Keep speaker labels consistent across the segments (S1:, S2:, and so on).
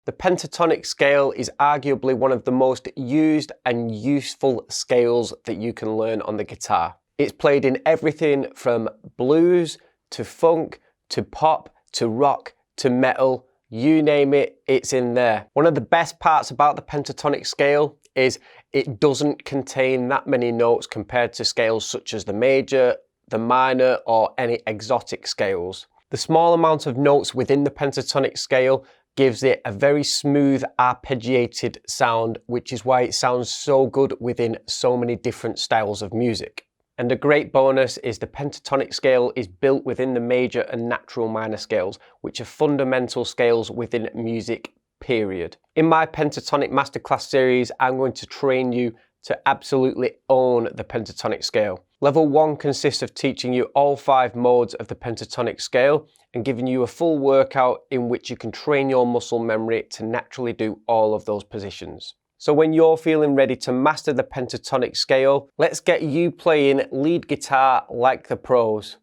S1: The pentatonic scale is arguably one of the most used and useful scales that you can learn on the guitar. It's played in everything from blues to funk to pop to rock to metal, you name it, it's in there. One of the best parts about the pentatonic scale is it doesn't contain that many notes compared to scales such as the major, the minor, or any exotic scales. The small amount of notes within the pentatonic scale gives it a very smooth arpeggiated sound, which is why it sounds so good within so many different styles of music. And a great bonus is the pentatonic scale is built within the major and natural minor scales, which are fundamental scales within music, period. In my Pentatonic Masterclass series, I'm going to train you to absolutely own the pentatonic scale. Level 1 consists of teaching you all 5 modes of the pentatonic scale and giving you a full workout in which you can train your muscle memory to naturally do all of those positions. So when you're feeling ready to master the pentatonic scale, let's get you playing lead guitar like the pros.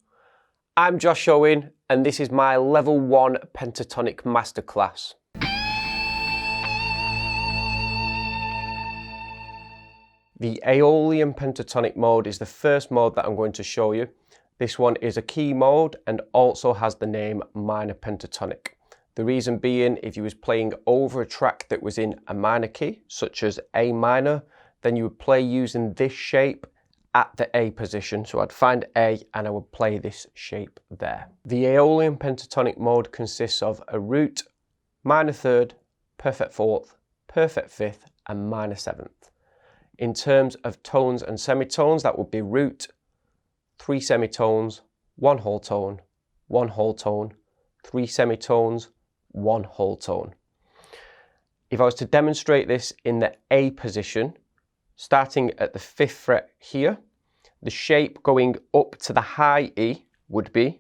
S1: I'm Josh Owen, and this is my Level 1 Pentatonic Masterclass. The Aeolian pentatonic mode is the first mode that I'm going to show you. This one is a key mode and also has the name minor pentatonic. The reason being, if you was playing over a track that was in a minor key, such as A minor, then you would play using this shape at the A position. So I'd find A and I would play this shape there. The Aeolian pentatonic mode consists of a root, minor third, perfect fourth, perfect fifth, and minor seventh. In terms of tones and semitones, that would be root, 3 semitones, 1 whole tone, 1 whole tone, 3 semitones, 1 whole tone. If I was to demonstrate this in the A position, starting at the 5th fret here, the shape going up to the high E would be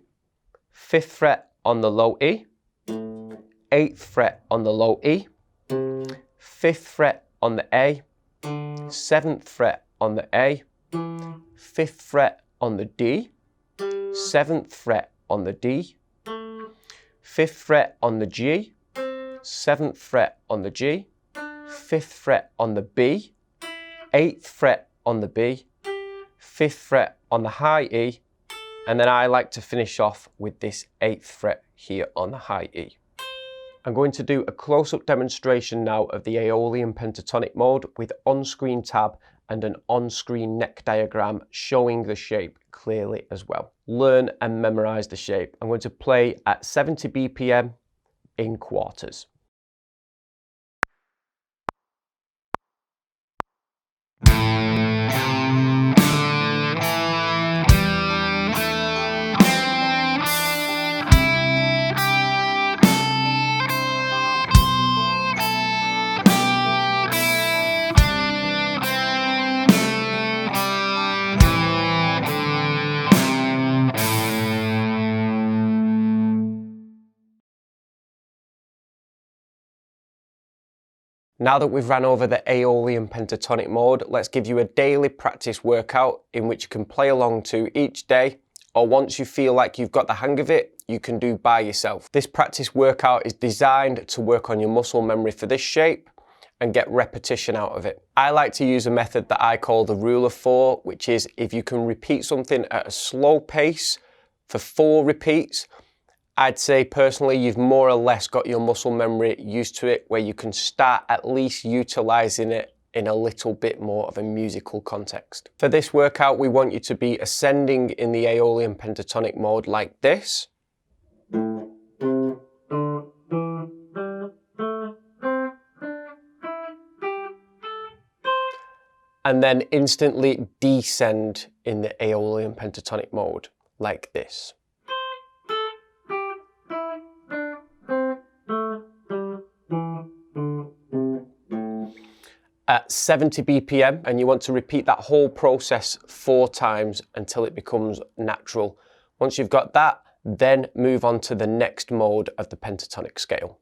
S1: 5th fret on the low E, 8th fret on the low E, 5th fret on the A, 7th fret on the A, 5th fret on the D, 7th fret on the D, 5th fret on the G, 7th fret on the G, 5th fret on the B, 8th fret on the B, 5th fret on the high E, and then I like to finish off with this 8th fret here on the high E. I'm going to do a close-up demonstration now of the Aeolian pentatonic mode with on-screen tab and an on-screen neck diagram showing the shape clearly as well. Learn and memorize the shape. I'm going to play at 70 BPM in quarters. Now that we've ran over the Aeolian pentatonic mode, let's give you a daily practice workout in which you can play along to each day, or once you feel like you've got the hang of it, you can do by yourself. This practice workout is designed to work on your muscle memory for this shape and get repetition out of it. I like to use a method that I call the rule of 4, which is if you can repeat something at a slow pace for 4 repeats, I'd say personally you've more or less got your muscle memory used to it, where you can start at least utilizing it in a little bit more of a musical context. For this workout, we want you to be ascending in the Aeolian pentatonic mode like this. And then instantly descend in the Aeolian pentatonic mode like this. At 70 BPM, and you want to repeat that whole process 4 times until it becomes natural. Once you've got that, then move on to the next mode of the pentatonic scale.